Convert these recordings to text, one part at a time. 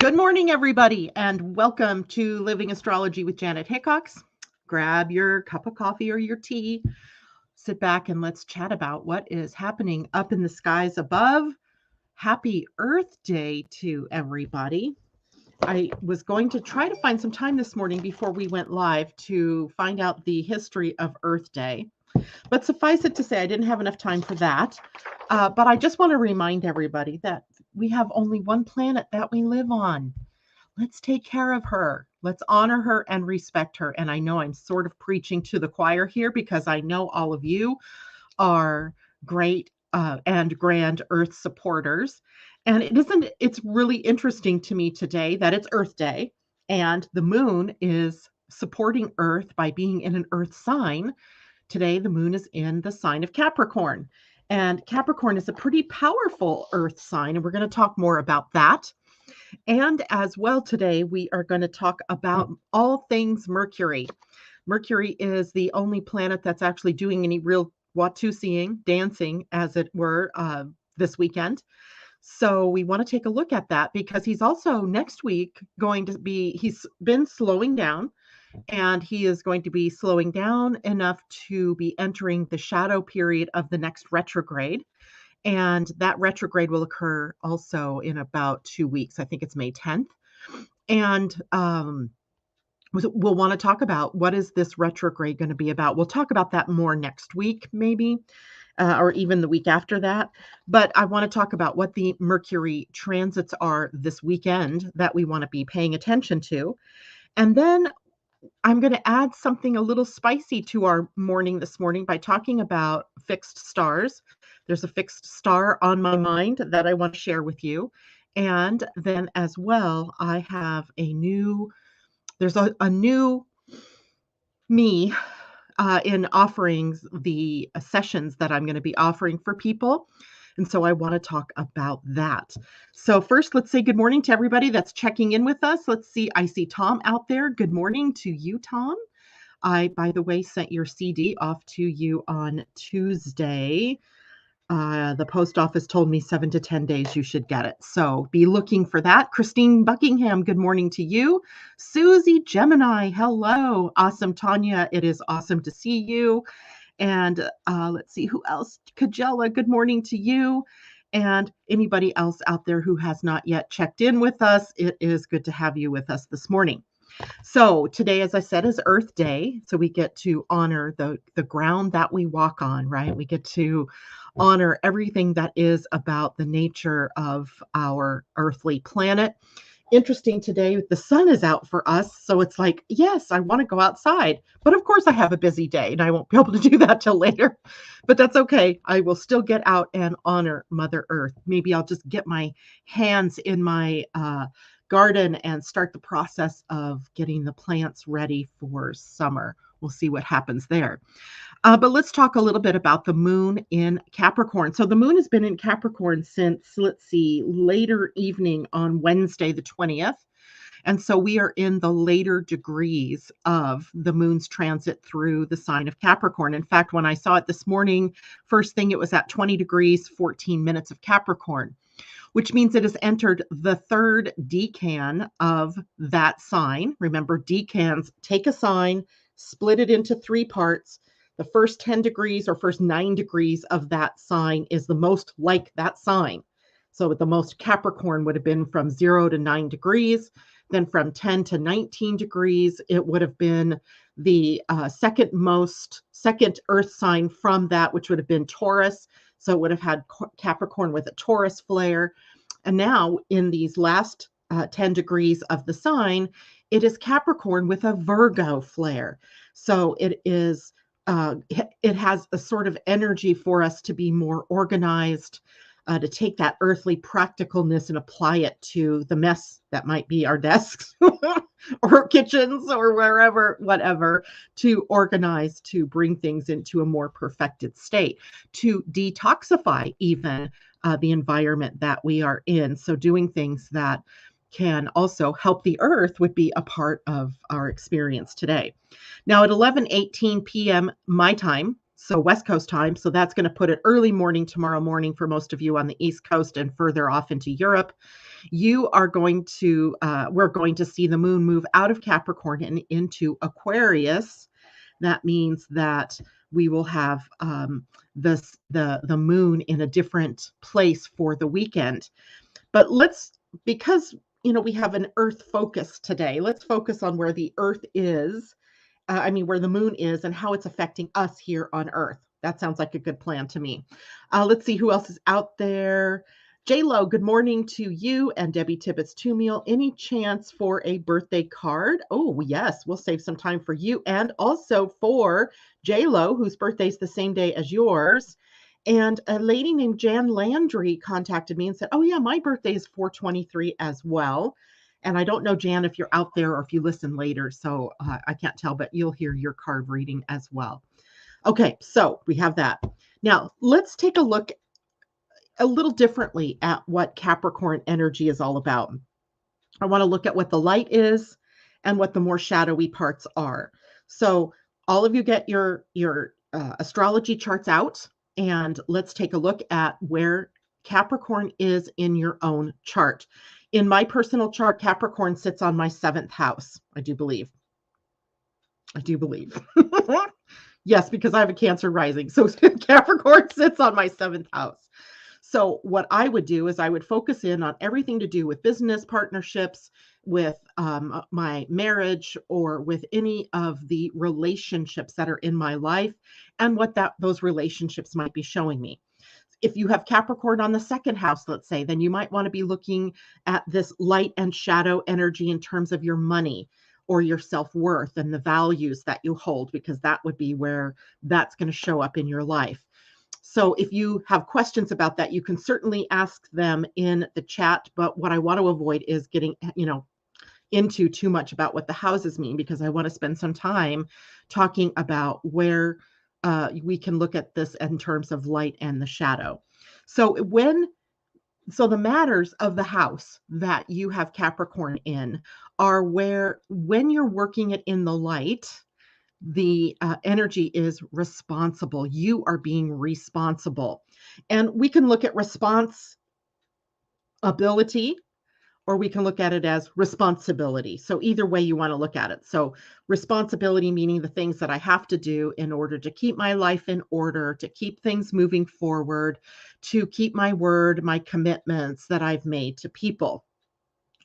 Good morning, everybody, and welcome to Living Astrology with Janet Hickox. Grab your cup of coffee or your tea, sit back, and let's chat about what is happening up in the skies above. Happy Earth Day to everybody. I was going to try to find some time this morning before we went live to find out the history of Earth Day. But suffice it to say, I didn't have enough time for that. But I just want to remind everybody that we have only one planet that we live on. Let's take care of her. Let's honor her and respect her. And I know I'm sort of preaching to the choir here because I know all of you are great and grand Earth supporters. And it's really interesting to me today that it's Earth Day and the moon is supporting Earth by being in an Earth sign. Today, the moon is in the sign of Capricorn. And Capricorn is a pretty powerful Earth sign, and we're going to talk more about that. And as well, today, we are going to talk about all things Mercury. Mercury is the only planet that's actually doing any real Watusiing, dancing, as it were, this weekend. So we want to take a look at that because he's also next week he's been slowing down. And he is going to be slowing down enough to be entering the shadow period of the next retrograde. And that retrograde will occur also in about 2 weeks. I think it's May 10th. And we'll want to talk about what is this retrograde going to be about. We'll talk about that more next week, maybe, or even the week after that. But I want to talk about what the Mercury transits are this weekend that we want to be paying attention to. And then I'm going to add something a little spicy to our morning this morning by talking about fixed stars. There's a fixed star on my mind that I want to share with you. And then as well, I have there's a new me in offerings, the sessions that I'm going to be offering for people. And so I want to talk about that. So first, let's say good morning to everybody that's checking in with us. Let's see. I see Tom out there. Good morning to you, Tom. I, by the way, sent your CD off to you on Tuesday. The post office told me 7 to 10 days you should get it. So be looking for that. Christine Buckingham, good morning to you. Susie Gemini, hello. Awesome, Tanya. It is awesome to see you. And let's see who else. Kajella, good morning to you. And anybody else out there who has not yet checked in with us, it is good to have you with us this morning. So today, as I said, is Earth Day. So we get to honor the ground that we walk on, right? We get to honor everything that is about the nature of our earthly planet. Interesting today, the sun is out for us. So it's like, yes, I want to go outside. But of course, I have a busy day and I won't be able to do that till later. But that's okay. I will still get out and honor Mother Earth. Maybe I'll just get my hands in my garden and start the process of getting the plants ready for summer. We'll see what happens there. But let's talk a little bit about the moon in Capricorn. So the moon has been in Capricorn since, let's see, later evening on Wednesday, the 20th. And so we are in the later degrees of the moon's transit through the sign of Capricorn. In fact, when I saw it this morning, first thing it was at 20 degrees, 14 minutes of Capricorn, which means it has entered the third decan of that sign. Remember, decans take a sign, split it into 3 parts. The first 10 degrees or first 9 degrees of that sign is the most like that sign. So the most Capricorn would have been from 0 to 9 degrees. Then from 10 to 19 degrees, it would have been the second Earth sign from that, which would have been Taurus. So it would have had Capricorn with a Taurus flare. And now in these last 10 degrees of the sign, it is Capricorn with a Virgo flare. So it has a sort of energy for us to be more organized, to take that earthly practicalness and apply it to the mess that might be our desks or kitchens or wherever, whatever, to organize, to bring things into a more perfected state, to detoxify even the environment that we are in. So doing things that can also help the earth would be a part of our experience today. Now at 11:18 p.m. my time, so West Coast time. So that's going to put it early morning tomorrow morning for most of you on the East Coast and further off into Europe. You are going to, we're going to see the moon move out of Capricorn and into Aquarius. That means that we will have the moon in a different place for the weekend. But because we have an Earth focus today, let's focus on where the Earth is. Where the moon is and how it's affecting us here on Earth. That sounds like a good plan to me. Let's see who else is out there. J-Lo, good morning to you and Debbie Tibbetts Tumiel. Any chance for a birthday card? Oh, yes, we'll save some time for you and also for J-Lo, whose birthday is the same day as yours. And a lady named Jan Landry contacted me and said, oh, yeah, my birthday is 4/23 as well. And I don't know, Jan, if you're out there or if you listen later, so I can't tell, but you'll hear your card reading as well. Okay, so we have that. Now, let's take a look a little differently at what Capricorn energy is all about. I want to look at what the light is and what the more shadowy parts are. So all of you get your astrology charts out, and let's take a look at where Capricorn is in your own chart. In my personal chart, Capricorn sits on my 7th house. I do believe. Yes, because I have a Cancer rising. So Capricorn sits on my 7th house. So what I would do is I would focus in on everything to do with business partnerships, with my marriage, or with any of the relationships that are in my life and what those relationships might be showing me. If you have Capricorn on the 2nd house, let's say, then you might want to be looking at this light and shadow energy in terms of your money or your self-worth and the values that you hold, because that would be where that's going to show up in your life. So if you have questions about that, you can certainly ask them in the chat. But what I want to avoid is getting, into too much about what the houses mean, because I want to spend some time talking about where we can look at this in terms of light and the shadow. So the matters of the house that you have Capricorn in are where, when you're working it in the light, the energy is responsible. You are being responsible. And we can look at responsibility, or we can look at it as responsibility. So either way you want to look at it. So responsibility meaning the things that I have to do in order to keep my life in order, to keep things moving forward, to keep my word, my commitments that I've made to people,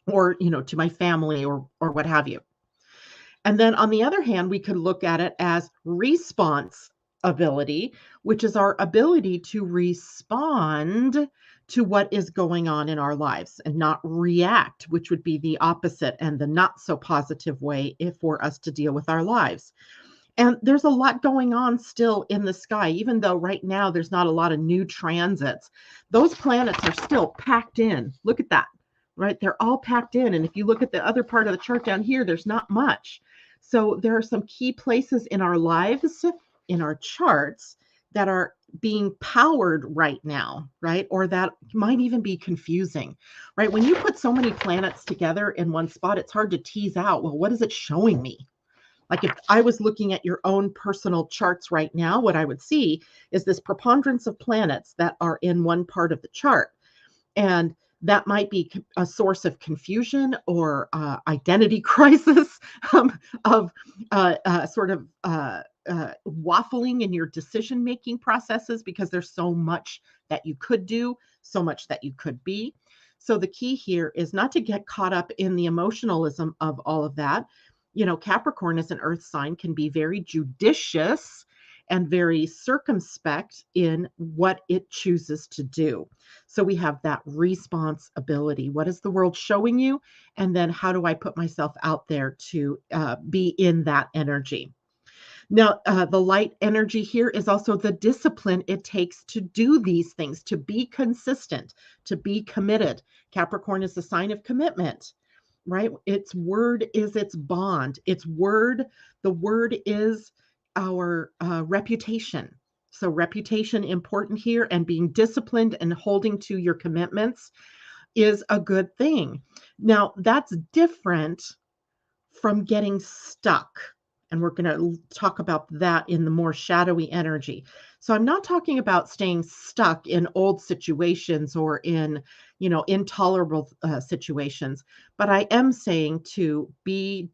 or, to my family, or what have you. And then on the other hand, we could look at it as responsibility, which is our ability to respond to what is going on in our lives and not react, which would be the opposite and the not so positive way for us to deal with our lives. And there's a lot going on still in the sky, even though right now there's not a lot of new transits. Those planets are still packed in. Look at that, right? They're all packed in. And if you look at the other part of the chart down here, there's not much. So there are some key places in our lives, in our charts, that are being powered right now, right? Or that might even be confusing, right? When you put so many planets together in one spot, it's hard to tease out, well, what is it showing me? Like if I was looking at your own personal charts right now, what I would see is this preponderance of planets that are in one part of the chart. And that might be a source of confusion or identity crisis, of waffling in your decision-making processes, because there's so much that you could do, so much that you could be. So the key here is not to get caught up in the emotionalism of all of that. Capricorn as an earth sign can be very judicious and very circumspect in what it chooses to do. So we have that responsibility. What is the world showing you? And then how do I put myself out there to be in that energy? Now, the light energy here is also the discipline it takes to do these things, to be consistent, to be committed. Capricorn is the sign of commitment, right? Its word is its bond. The word is our reputation. So reputation important here, and being disciplined and holding to your commitments is a good thing. Now, that's different from getting stuck And we're going to talk about that in the more shadowy energy. So I'm not talking about staying stuck in old situations or in, intolerable situations, but I am saying to be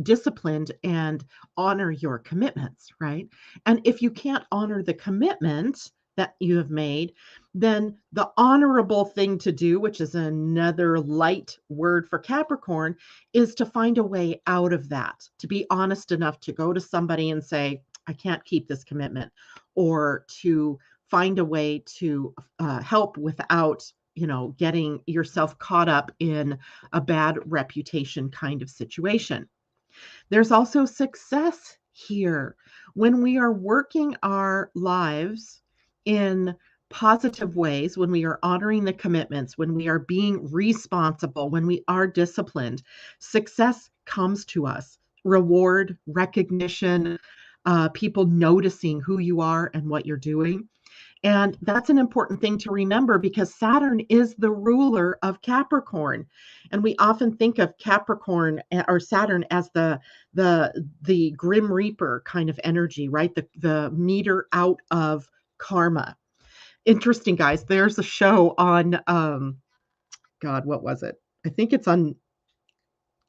disciplined and honor your commitments, right? And if you can't honor the commitment that you have made, then the honorable thing to do, which is another light word for Capricorn, is to find a way out of that, to be honest enough to go to somebody and say, I can't keep this commitment, or to find a way to help without, getting yourself caught up in a bad reputation kind of situation. There's also success here when we are working our lives in positive ways, when we are honoring the commitments, when we are being responsible, when we are disciplined. Success comes to us. Reward, recognition, people noticing who you are and what you're doing. And that's an important thing to remember because Saturn is the ruler of Capricorn. And we often think of Capricorn or Saturn as the grim reaper kind of energy, right? The meter out of karma. Interesting, guys. There's a show on God, what was it? I think it's on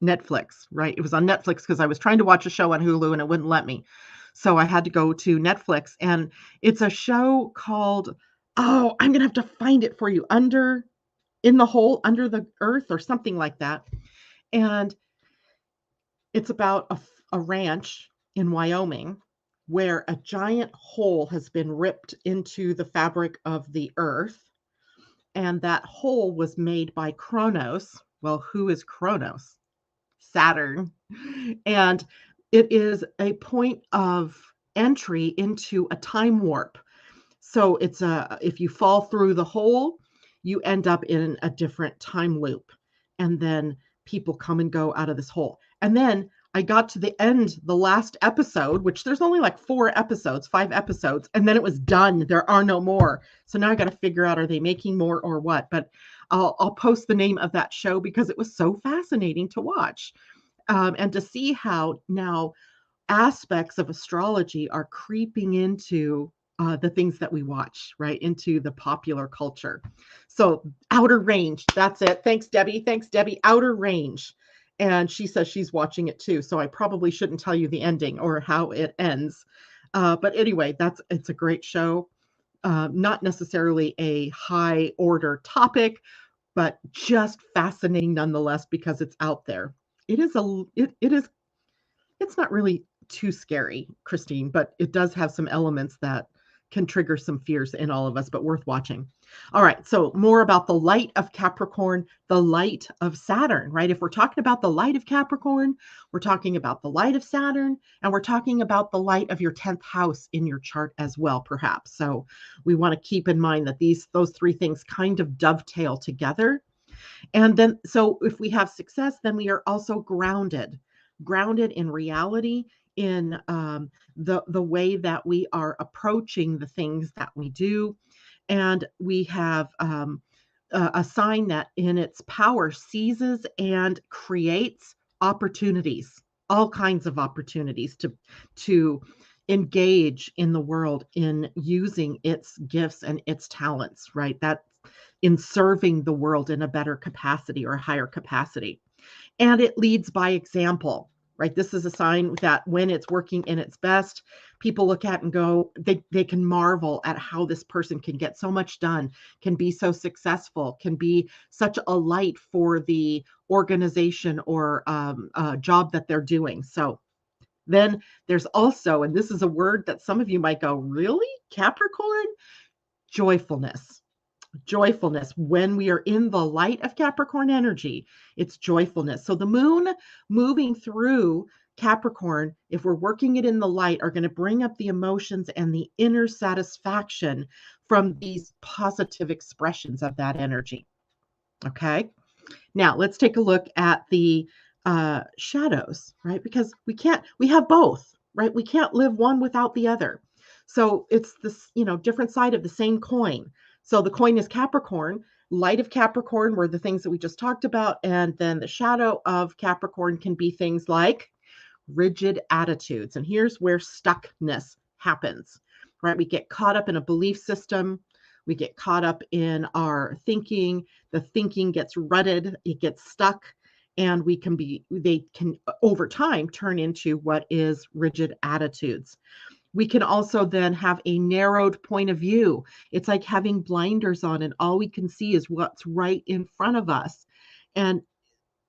Netflix, right? It was on Netflix because I was trying to watch a show on Hulu and it wouldn't let me. So I had to go to Netflix, and it's a show called, oh, I'm going to have to find it for you, in the hole, under the earth or something like that. And it's about a ranch in Wyoming where a giant hole has been ripped into the fabric of the earth. And that hole was made by Kronos. Well, who is Kronos? Saturn. And it is a point of entry into a time warp. So if you fall through the hole, you end up in a different time loop. And then people come and go out of this hole. And then I got to the end, the last episode, which there's only like 5 episodes, and then it was done. There are no more. So now I got to figure out, are they making more or what? But I'll post the name of that show because it was so fascinating to watch. And to see how now aspects of astrology are creeping into the things that we watch, right? Into the popular culture. So Outer Range, that's it. Thanks, Debbie. Outer Range. And she says she's watching it too. So I probably shouldn't tell you the ending or how it ends. But anyway, it's a great show. Not necessarily a high order topic, but just fascinating nonetheless because it's out there. It's not really too scary, Christine, but it does have some elements that can trigger some fears in all of us, but worth watching. All right, so more about the light of Capricorn, the light of Saturn, right? If we're talking about the light of Capricorn, we're talking about the light of Saturn, and we're talking about the light of your 10th house in your chart as well, perhaps. So we want to keep in mind that those 3 things kind of dovetail together. And then, so if we have success, then we are also grounded in reality, in the way that we are approaching the things that we do. And we have a sign that in its power seizes and creates opportunities, all kinds of opportunities to engage in the world in using its gifts and its talents, right? That in serving the world in a better capacity or a higher capacity. And it leads by example, right? This is a sign that when it's working in its best, people look at and go, they can marvel at how this person can get so much done, can be so successful, can be such a light for the organization or job that they're doing. So then there's also, and this is a word that some of you might go, really? Capricorn? Joyfulness. When we are in the light of Capricorn energy, it's joyfulness. So the moon moving through Capricorn, if we're working it in the light, are going to bring up the emotions and the inner satisfaction from these positive expressions of that energy. Okay. Now let's take a look at the shadows, right? Because we have both, right? We can't live one without the other. So it's this, different side of the same coin. So the coin is Capricorn, light of Capricorn were the things that we just talked about. And then the shadow of Capricorn can be things like rigid attitudes. And here's where stuckness happens, right? We get caught up in a belief system. We get caught up in our thinking. The thinking gets rutted, it gets stuck, and they can over time turn into what is rigid attitudes. We can also then have a narrowed point of view. It's like having blinders on and all we can see is what's right in front of us. And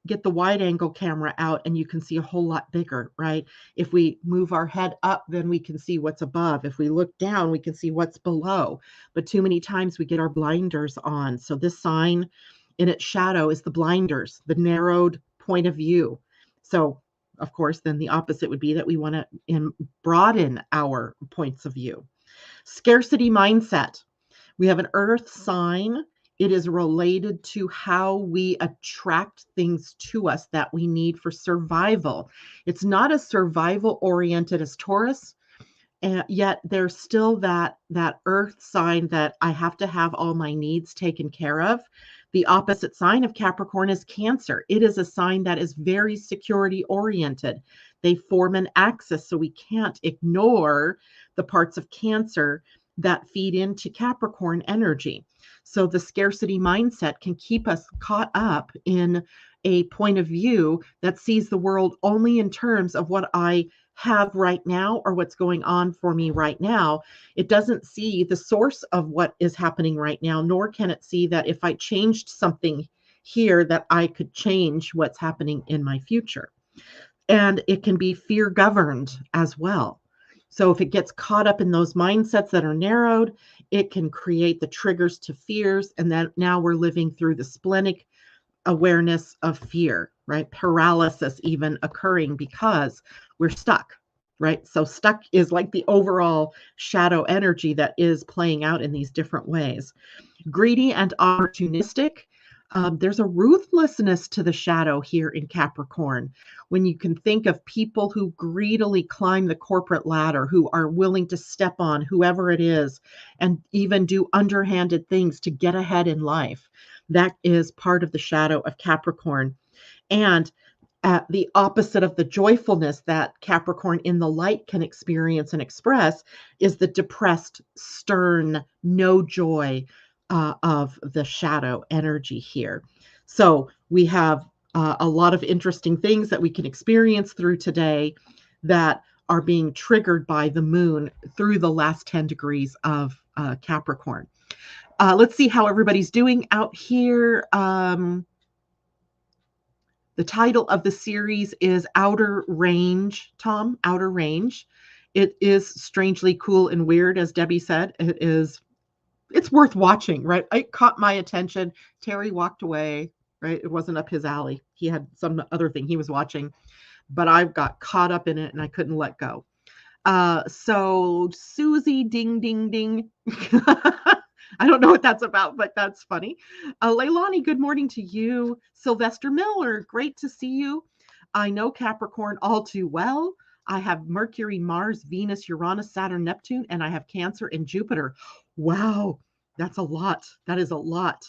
get the wide angle camera out and you can see a whole lot bigger, right? If we move our head up, then we can see what's above. If we look down, we can see what's below. But too many times we get our blinders on. So this sign in its shadow is the blinders, the narrowed point of view. So of course, then the opposite would be that we want to broaden our points of view. Scarcity mindset. We have an earth sign. It is related to how we attract things to us that we need for survival. It's not as survival oriented as Taurus, and yet there's still that earth sign that I have to have all my needs taken care of. The opposite sign of Capricorn is Cancer. It is a sign that is very security oriented. They form an axis, so we can't ignore the parts of Cancer that feed into Capricorn energy. So the scarcity mindset can keep us caught up in a point of view that sees the world only in terms of what I have right now or what's going on for me right now. It doesn't see the source of what is happening right now, nor can it see that if I changed something here, that I could change what's happening in my future. And it can be fear governed as well. So if it gets caught up in those mindsets that are narrowed, it can create the triggers to fears. And then now we're living through the splenic awareness of fear, right? Paralysis even occurring because we're stuck, right? So stuck is like the overall shadow energy that is playing out in these different ways. Greedy and opportunistic. There's a ruthlessness to the shadow here in Capricorn. When you can think of people who greedily climb the corporate ladder, who are willing to step on whoever it is and even do underhanded things to get ahead in life. That is part of the shadow of Capricorn. And the opposite of the joyfulness that Capricorn in the light can experience and express is the depressed, stern, no joy of the shadow energy here. So we have a lot of interesting things that we can experience through today that are being triggered by the moon through the last 10 degrees of Capricorn. Let's see how everybody's doing out here. The title of the series is Outer Range, Tom, Outer Range. It is strangely cool and weird, as Debbie said. It's worth watching, right? It caught my attention. Terry walked away, right? It wasn't up his alley. He had some other thing he was watching, but I got caught up in it and I couldn't let go. So Susie, ding, ding, ding. I don't know what that's about, but that's funny. Leilani, good morning to you. Sylvester Miller, great to see you. I know Capricorn all too well. I have Mercury, Mars, Venus, Uranus, Saturn, Neptune, and I have Cancer and Jupiter. Wow, that's a lot. That is a lot.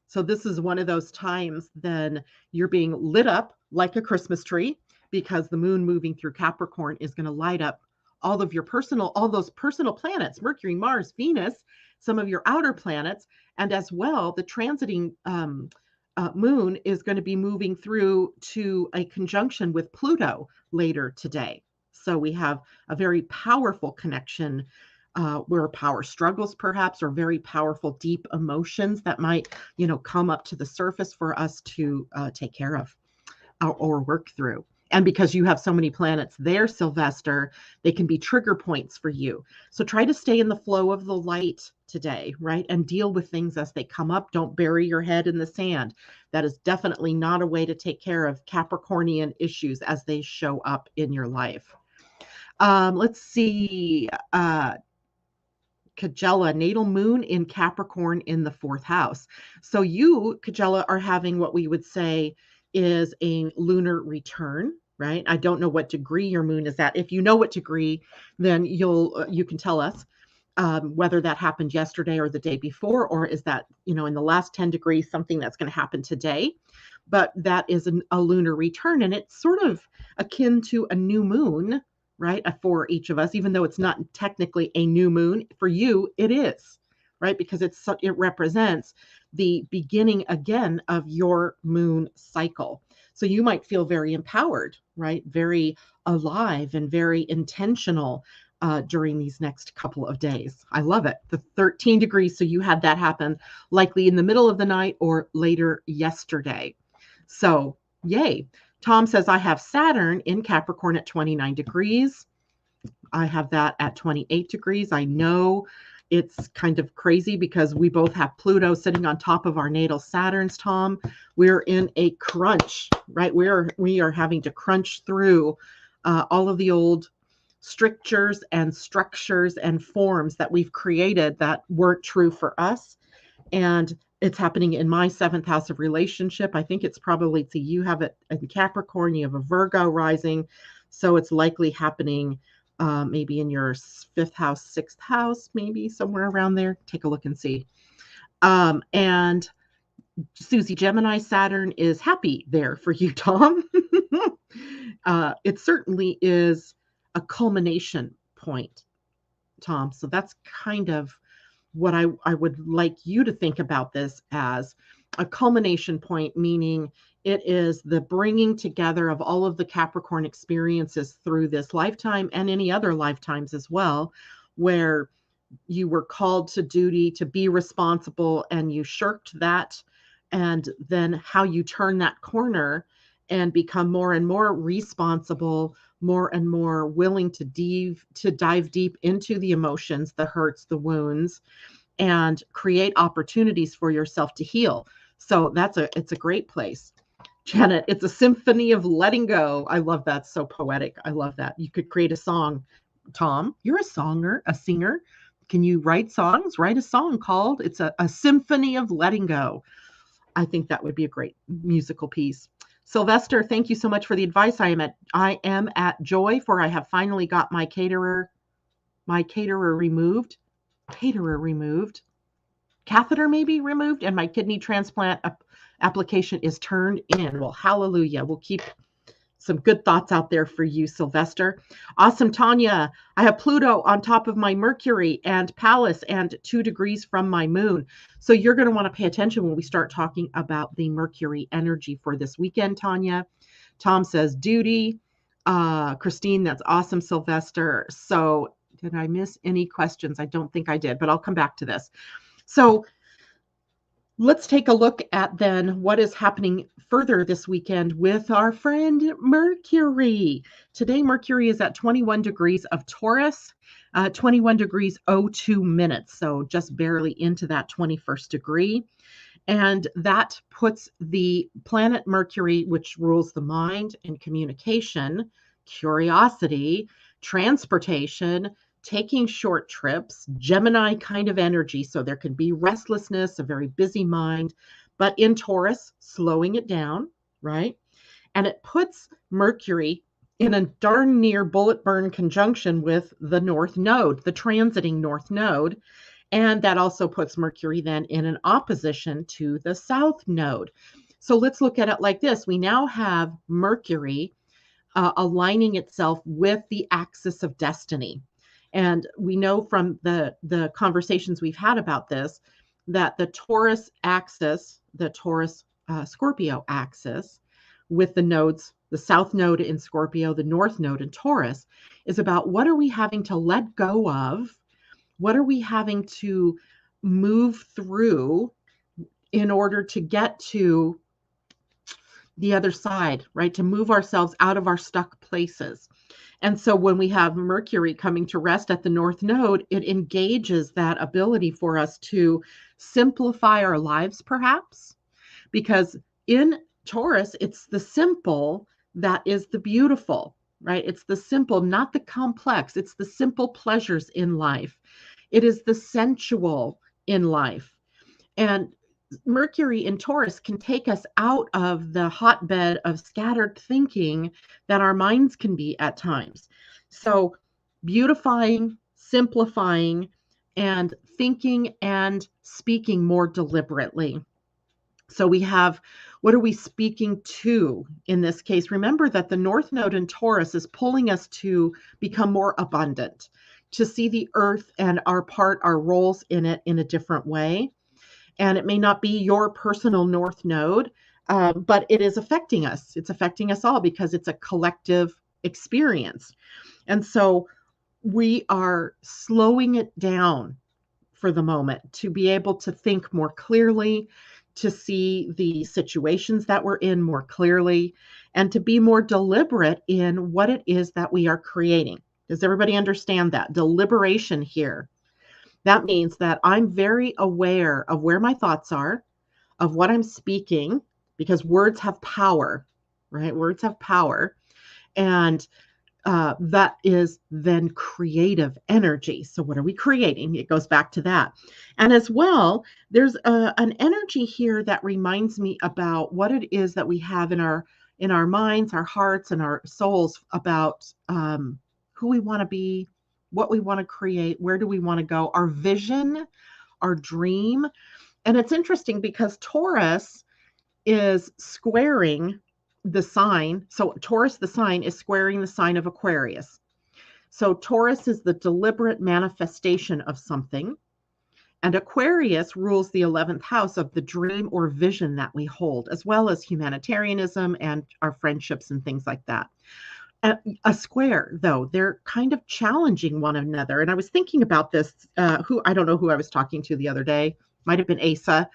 So this is one of those times then you're being lit up like a Christmas tree because the moon moving through Capricorn is going to light up all those personal planets, Mercury, Mars, Venus, some of your outer planets, and as well, the transiting moon is going to be moving through to a conjunction with Pluto later today. So we have a very powerful connection where power struggles perhaps, or very powerful deep emotions that might, come up to the surface for us to take care of or work through. And because you have so many planets there, Sylvester, they can be trigger points for you. So try to stay in the flow of the light today, right? And deal with things as they come up. Don't bury your head in the sand. That is definitely not a way to take care of Capricornian issues as they show up in your life. Let's see. Kajella, natal moon in Capricorn in the 4th house. So you, Kajella, are having what we would say is a lunar return, right? I don't know what degree your moon is at. If you know what degree, then you can tell us. whether that happened yesterday or the day before, or is that, in the last 10 degrees, something that's going to happen today. But that is a lunar return, and it's sort of akin to a new moon, right? For each of us, even though it's not technically a new moon, for you, it is, right? Because it represents the beginning again of your moon cycle. So you might feel very empowered, right? Very alive and very intentional during these next couple of days. I love it. The 13 degrees. So you had that happen likely in the middle of the night or later yesterday. So yay. Tom says, I have Saturn in Capricorn at 29 degrees. I have that at 28 degrees. I know it's kind of crazy because we both have Pluto sitting on top of our natal Saturns, Tom. We're in a crunch, right? We are having to crunch through all of the old strictures and structures and forms that we've created that weren't true for us. And it's happening in my 7th house of relationship. I think it's probably, you have it in Capricorn, you have a Virgo rising. So it's likely happening maybe in your 5th house, 6th house, maybe somewhere around there. Take a look and see. And Susie, Gemini Saturn is happy there for you, Tom. It certainly is a culmination point, Tom. So that's kind of what I would like you to think about this as a culmination point, meaning it is the bringing together of all of the Capricorn experiences through this lifetime and any other lifetimes as well, where you were called to duty to be responsible and you shirked that. And then how you turn that corner and become more and more responsible, more and more willing to dive deep into the emotions, the hurts, the wounds, and create opportunities for yourself to heal. So it's a great place. Janet, it's a symphony of letting go. I love that. So poetic. I love that. You could create a song. Tom, you're a singer. Can you write songs? Write a song called It's a Symphony of Letting Go. I think that would be a great musical piece. Sylvester, thank you so much for the advice. I am at joy, for I have finally got my catheter removed, catheter maybe removed, and my kidney transplant application is turned in. Well, hallelujah. We'll keep some good thoughts out there for you, Sylvester. Awesome, Tanya. I have Pluto on top of my Mercury and Pallas and 2 degrees from my moon. So you're going to want to pay attention when we start talking about the Mercury energy for this weekend, Tanya. Tom says duty. Christine, that's awesome, Sylvester. So did I miss any questions? I don't think I did, but I'll come back to this. So let's take a look at then what is happening further this weekend with our friend Mercury. Today, Mercury is at 21 degrees of Taurus, 21 degrees 02 minutes. So just barely into that 21st degree. And that puts the planet Mercury, which rules the mind and communication, curiosity, transportation, taking short trips, Gemini kind of energy. So there can be restlessness, a very busy mind, but in Taurus, slowing it down, right? And it puts Mercury in a darn near bullet burn conjunction with the North Node, the transiting North Node. And that also puts Mercury then in an opposition to the South Node. So let's look at it like this. We now have Mercury aligning itself with the axis of destiny. And we know from the conversations we've had about this, that the Taurus axis, the Taurus Scorpio axis, with the nodes, the South Node in Scorpio, the North Node in Taurus, is about what are we having to let go of? What are we having to move through in order to get to the other side, right? To move ourselves out of our stuck places. And so when we have Mercury coming to rest at the North Node, it engages that ability for us to simplify our lives, perhaps, because in Taurus, it's the simple that is the beautiful, right? It's the simple, not the complex. It's the simple pleasures in life. It is the sensual in life. And Mercury in Taurus can take us out of the hotbed of scattered thinking that our minds can be at times. So beautifying, simplifying, and thinking and speaking more deliberately. So we have, what are we speaking to in this case? Remember that the North Node in Taurus is pulling us to become more abundant, to see the earth and our part, our roles in it in a different way. And it may not be your personal North Node, but it is affecting us. It's affecting us all because it's a collective experience. And so we are slowing it down for the moment to be able to think more clearly, to see the situations that we're in more clearly, and to be more deliberate in what it is that we are creating. Does everybody understand that? Deliberation here. That means that I'm very aware of where my thoughts are, of what I'm speaking, because words have power, right? Words have power. And that is then creative energy. So what are we creating? It goes back to that. And as well, there's an energy here that reminds me about what it is that we have in our minds, our hearts, and our souls about who we want to be, what we want to create, where do we want to go, our vision, our dream. And it's interesting because Taurus is squaring the sign. So Taurus, the sign, is squaring the sign of Aquarius. So Taurus is the deliberate manifestation of something. And Aquarius rules the 11th house of the dream or vision that we hold, as well as humanitarianism and our friendships and things like that. A square, though, they're kind of challenging one another. And I was thinking about this, I don't know who I was talking to the other day, might have been Asa.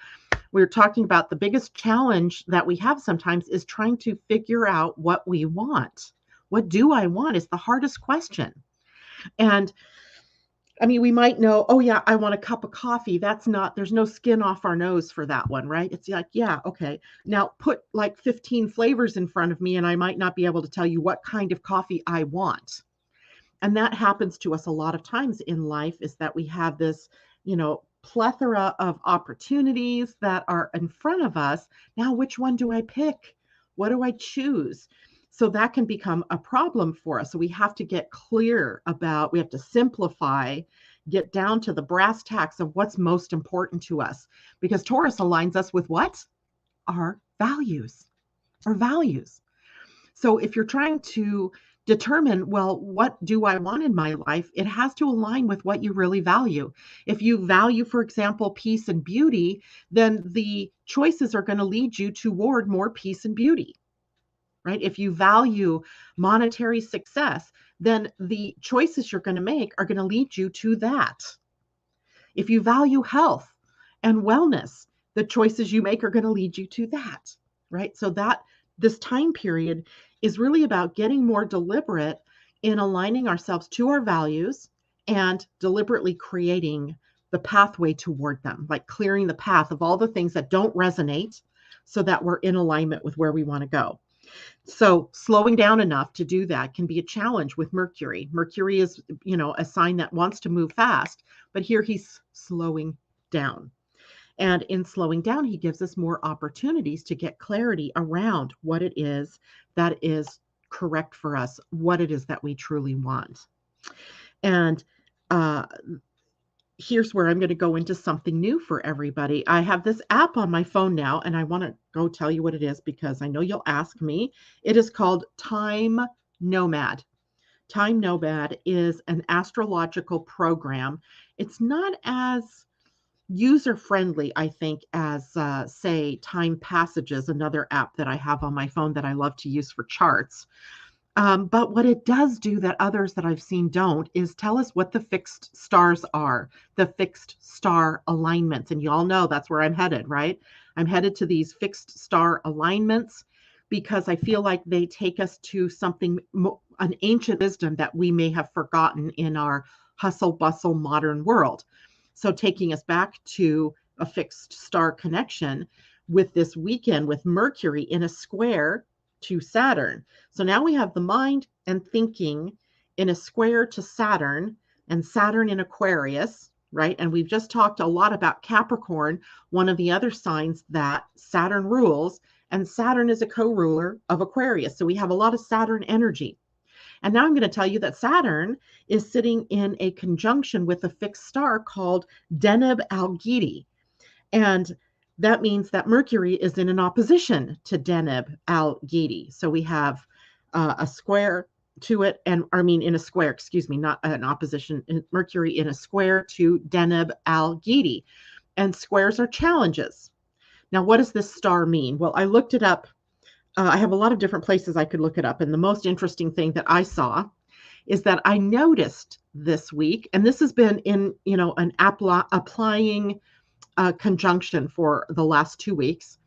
We were talking about the biggest challenge that we have sometimes is trying to figure out what we want. What do I want is the hardest question. And I mean, we might know, oh yeah, I want a cup of coffee. There's no skin off our nose for that one, right? It's like, yeah, okay. Now put like 15 flavors in front of me and I might not be able to tell you what kind of coffee I want. And that happens to us a lot of times in life, is that we have this, plethora of opportunities that are in front of us. Now, which one do I pick? What do I choose? So that can become a problem for us. So we have to get clear about, we have to simplify, get down to the brass tacks of what's most important to us. Because Taurus aligns us with what? Our values. Our values. So if you're trying to determine, well, what do I want in my life? It has to align with what you really value. If you value, for example, peace and beauty, then the choices are going to lead you toward more peace and beauty, right? If you value monetary success, then the choices you're going to make are going to lead you to that. If you value health and wellness, the choices you make are going to lead you to that, right? So that this time period is really about getting more deliberate in aligning ourselves to our values and deliberately creating the pathway toward them, like clearing the path of all the things that don't resonate so that we're in alignment with where we want to go. So slowing down enough to do that can be a challenge with Mercury. Mercury is, a sign that wants to move fast, but here he's slowing down. And in slowing down, he gives us more opportunities to get clarity around what it is that is correct for us, what it is that we truly want. And here's where I'm going to go into something new for everybody. I have this app on my phone now, and I want to go tell you what it is because I know you'll ask me. It is called Time Nomad. Time Nomad is an astrological program. It's not as user-friendly, I think, as say Time Passages, another app that I have on my phone that I love to use for charts. But what it does do that others that I've seen don't is tell us what the fixed stars are, the fixed star alignments. And you all know that's where I'm headed, right? I'm headed to these fixed star alignments because I feel like they take us to something, an ancient wisdom that we may have forgotten in our hustle bustle modern world. So taking us back to a fixed star connection with this weekend with Mercury in a square to Saturn. So now we have the mind and thinking in a square to Saturn, and Saturn in Aquarius, right? And we've just talked a lot about Capricorn, one of the other signs that Saturn rules, and Saturn is a co-ruler of Aquarius. So we have a lot of Saturn energy. And now I'm going to tell you that Saturn is sitting in a conjunction with a fixed star called Deneb Algidi. And that means that Mercury is in an opposition to Deneb Algidi. So we have a square to it, and I mean in a square, excuse me, not an opposition, Mercury in a square to Deneb Algidi. And squares are challenges. Now, what does this star mean? Well, I looked it up. I have a lot of different places I could look it up. And the most interesting thing that I saw is that I noticed this week, and this has been in, an applying conjunction for the last 2 weeks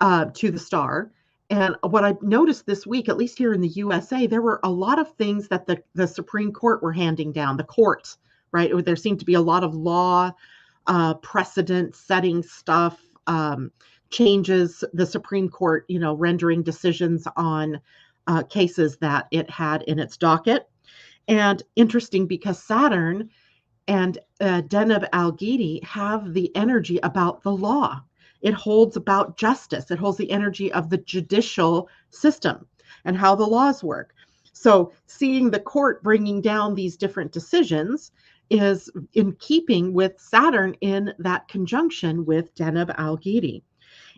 to the star. And what I noticed this week, at least here in the USA, there were a lot of things that the Supreme Court were handing down, the court, right? There seemed to be a lot of law, precedent setting stuff, changes, the Supreme Court, rendering decisions on cases that it had in its docket. And interesting because Saturn and Deneb Algidi have the energy about the law. It holds about justice. It holds the energy of the judicial system and how the laws work. So seeing the court bringing down these different decisions is in keeping with Saturn in that conjunction with Deneb Algidi.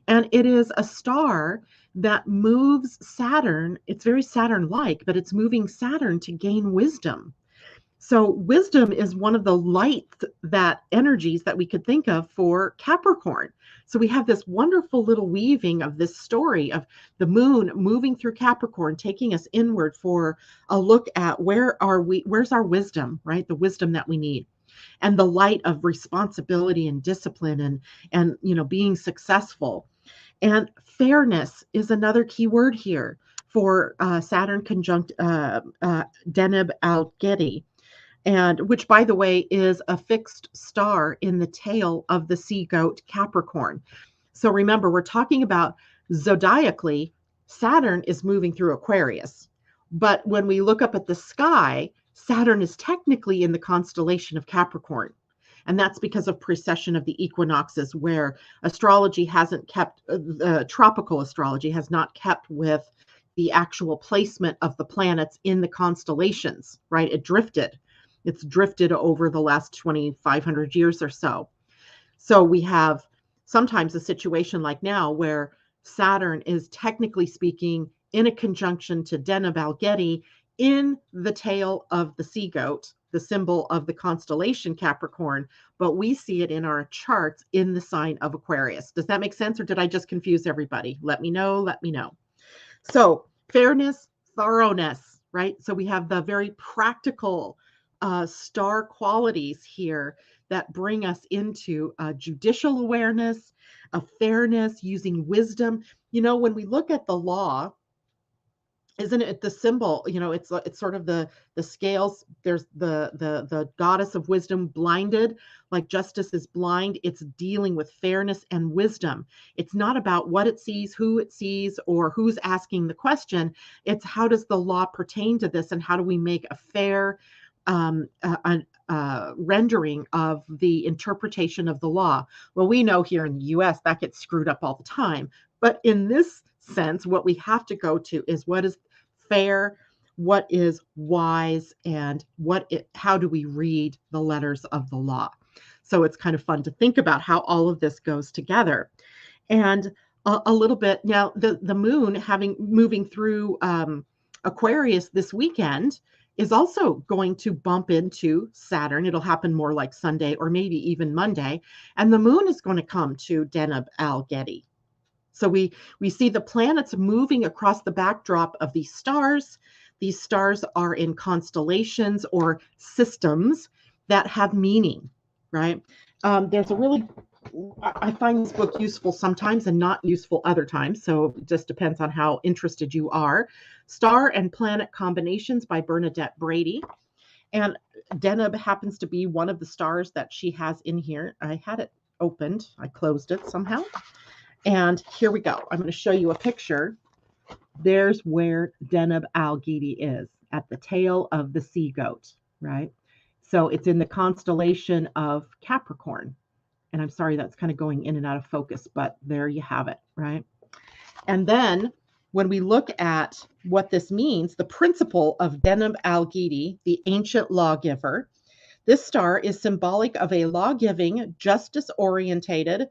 And it is a star that moves Saturn. It's very Saturn-like, but it's moving Saturn to gain wisdom. So wisdom is one of the light that energies that we could think of for Capricorn. So we have this wonderful little weaving of this story of the moon moving through Capricorn, taking us inward for a look at where's our wisdom, right? The wisdom that we need. And the light of responsibility and discipline and being successful. And fairness is another key word here for Saturn conjunct Deneb Algidi. And which, by the way, is a fixed star in the tail of the sea goat Capricorn. So remember, we're talking about zodiacally, Saturn is moving through Aquarius. But when we look up at the sky, Saturn is technically in the constellation of Capricorn. And that's because of precession of the equinoxes, where astrology hasn't kept, tropical astrology has not kept with the actual placement of the planets in the constellations, right? It's drifted over the last 2,500 years or so. So we have sometimes a situation like now where Saturn is technically speaking in a conjunction to Deneb Algidi in the tail of the sea goat, the symbol of the constellation Capricorn, but we see it in our charts in the sign of Aquarius. Does that make sense, or did I just confuse everybody? Let me know. So fairness, thoroughness, right? So we have the very practical star qualities here that bring us into judicial awareness, a fairness, using wisdom. When we look at the law, isn't it the symbol? It's sort of the scales. There's the goddess of wisdom blinded, like justice is blind. It's dealing with fairness and wisdom. It's not about what it sees, who it sees, or who's asking the question. It's how does the law pertain to this, and how do we make a fair rendering of the interpretation of the law. Well, we know here in the US that gets screwed up all the time. But in this sense, what we have to go to is what is fair, what is wise, and how do we read the letters of the law. So it's kind of fun to think about how all of this goes together. And a little bit now, the moon moving through Aquarius this weekend is also going to bump into Saturn. It'll happen more like Sunday or maybe even Monday. And the moon is going to come to Deneb Algidi. So we see the planets moving across the backdrop of these stars. These stars are in constellations or systems that have meaning, right? I find this book useful sometimes and not useful other times. So it just depends on how interested you are. Star and Planet Combinations by Bernadette Brady. And Deneb happens to be one of the stars that she has in here. I had it opened. I closed it somehow. And here we go. I'm going to show you a picture. There's where Deneb Algidi is, at the tail of the sea goat, right? So it's in the constellation of Capricorn. And I'm sorry, that's kind of going in and out of focus, but there you have it, right? And then when we look at what this means, the principle of Deneb al-Gidi, the ancient lawgiver. This star is symbolic of a law-giving, justice-orientated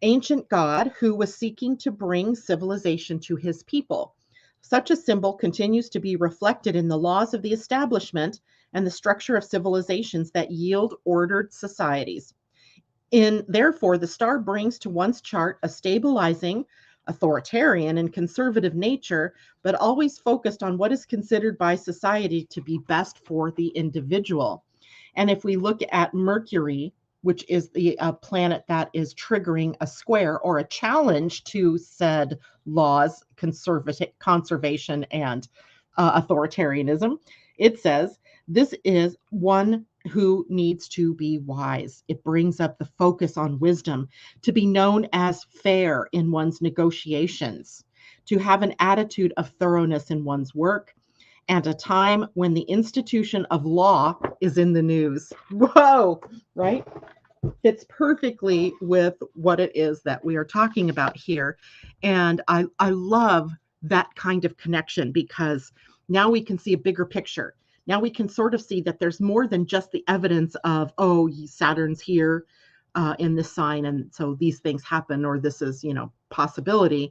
ancient god who was seeking to bring civilization to his people. Such a symbol continues to be reflected in the laws of the establishment and the structure of civilizations that yield ordered societies. Therefore, the star brings to one's chart a stabilizing, authoritarian, and conservative nature, but always focused on what is considered by society to be best for the individual. And if we look at Mercury, which is the planet that is triggering a square or a challenge to said laws, conservation, and authoritarianism, it says this is one who needs to be wise. It brings up the focus on wisdom, to be known as fair in one's negotiations, to have an attitude of thoroughness in one's work, and a time when the institution of law is in the news. Whoa, right? Fits perfectly with what it is that we are talking about here. And I love that kind of connection, because now we can see a bigger picture. Now we can sort of see that there's more than just the evidence of, oh, Saturn's here in this sign, and so these things happen, or this is, possibility.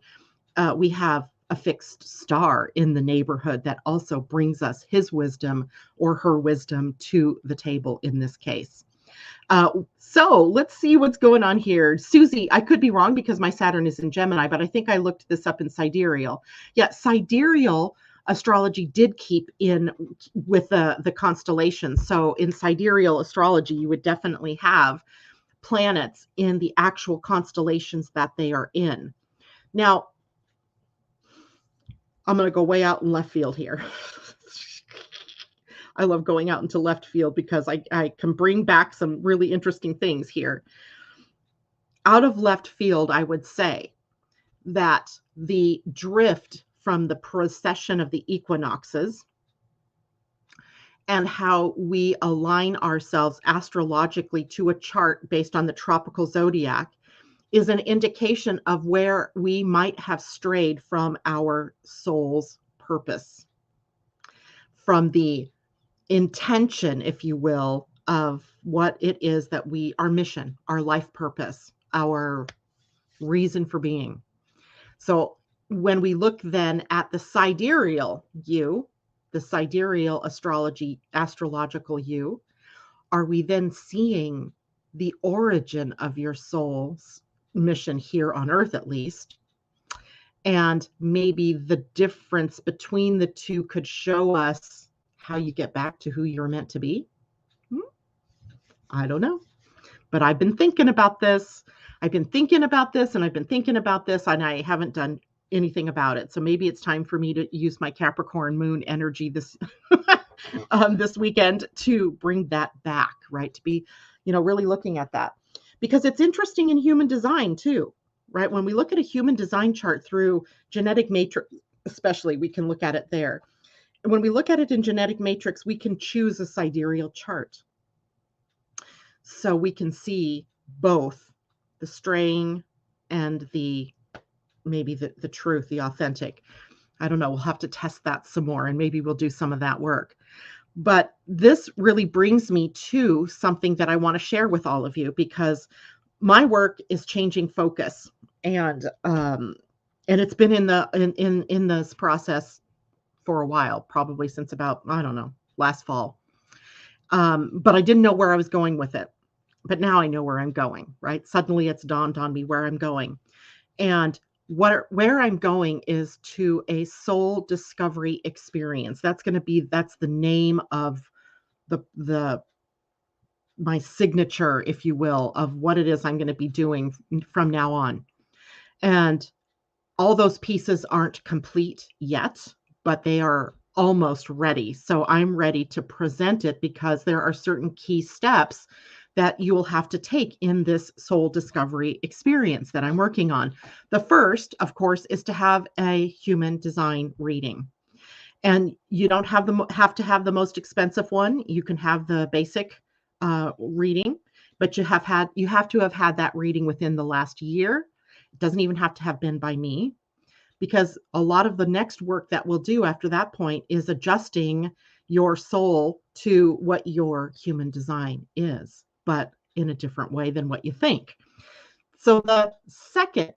We have a fixed star in the neighborhood that also brings us his wisdom or her wisdom to the table in this case. So let's see what's going on here. Susie, I could be wrong because my Saturn is in Gemini, but I think I looked this up in sidereal. Yeah, sidereal astrology did keep in with the constellations. So in sidereal astrology, you would definitely have planets in the actual constellations that they are in. Now, I'm going to go way out in left field here. I love going out into left field because I can bring back some really interesting things here. Out of left field, I would say that the drift from the precession of the equinoxes and how we align ourselves astrologically to a chart based on the tropical zodiac is an indication of where we might have strayed from our soul's purpose, from the intention, if you will, of what it is that our mission, our life purpose, our reason for being. So when we look then at the sidereal you, the sidereal astrological you, are we then seeing the origin of your soul's mission here on Earth, at least? And maybe the difference between the two could show us how you get back to who you're meant to be. I don't know, but I've been thinking about this. I've been thinking about this, and I've been thinking about this, and I haven't done anything about it. So maybe it's time for me to use my Capricorn moon energy this this weekend to bring that back, right? To be, really looking at that, because it's interesting in human design too, right? When we look at a human design chart through genetic matrix, especially, we can look at it there. And when we look at it in genetic matrix, we can choose a sidereal chart. So we can see both the straying and maybe the truth, the authentic. I don't know. We'll have to test that some more, and maybe we'll do some of that work. But this really brings me to something that I want to share with all of you, because my work is changing focus, and it's been in this process for a while, probably since about, I don't know, last fall. But I didn't know where I was going with it. But now I know where I'm going, right? Suddenly it's dawned on me where I'm going. And where I'm going is to a soul discovery experience. That's the name of my signature, if you will, of what it is I'm going to be doing from now on. And all those pieces aren't complete yet, but they are almost ready. So I'm ready to present it, because there are certain key steps that you will have to take in this soul discovery experience that I'm working on. The first, of course, is to have a human design reading. And you don't have to have the most expensive one. You can have the basic reading, but you have to have had that reading within the last year. It doesn't even have to have been by me. because a lot of the next work that we'll do after that point is adjusting your soul to what your human design is, but in a different way than what you think. So the second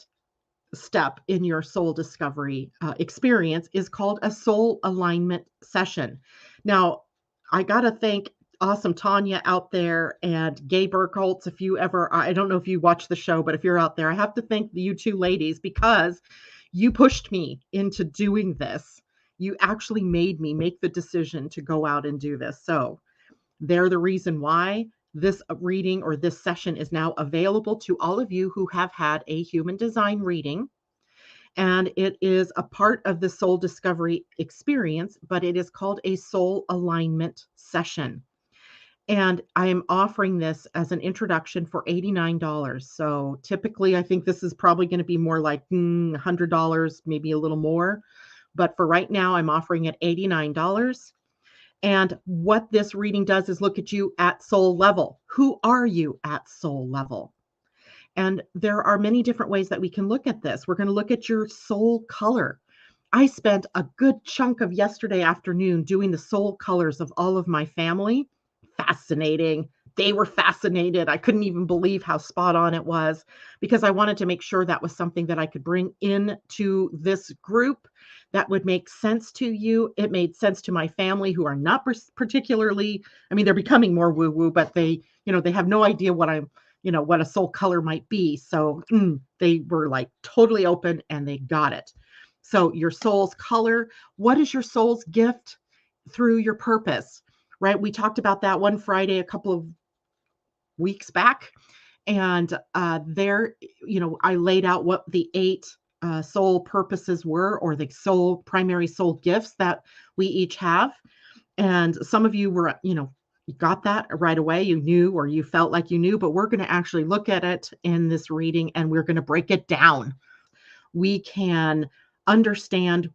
step in your soul discovery experience is called a soul alignment session. Now, I got to thank awesome Tanya out there and Gay Burkholtz. If you ever, I don't know if you watch the show, but if you're out there, I have to thank you two ladies because you pushed me into doing this. You actually made me make the decision to go out and do this. So they're the reason why this reading or this session is now available to all of you who have had a human design reading. And it is a part of the soul discovery experience, but it is called a soul alignment session. And I am offering this as an introduction for $89. So typically, I think this is probably going to be more like $100, maybe a little more. But for right now, I'm offering it $89. And what this reading does is look at you at soul level. Who are you at soul level? And there are many different ways that we can look at this. We're going to look at your soul color. I spent a good chunk of yesterday afternoon doing the soul colors of all of my family. Fascinating. They were fascinated. I couldn't even believe how spot on it was because I wanted to make sure that was something that I could bring into this group that would make sense to you. It made sense to my family who are not particularly, I mean, they're becoming more woo-woo, but they have no idea what what a soul color might be. So they were like totally open and they got it. So your soul's color, what is your soul's gift through your purpose, right? We talked about that one Friday, a couple of weeks back. And there, I laid out what the 8 soul purposes were, or the primary soul gifts that we each have. And some of you were, you got that right away. You knew, or you felt like you knew, but we're going to actually look at it in this reading and we're going to break it down. We can understand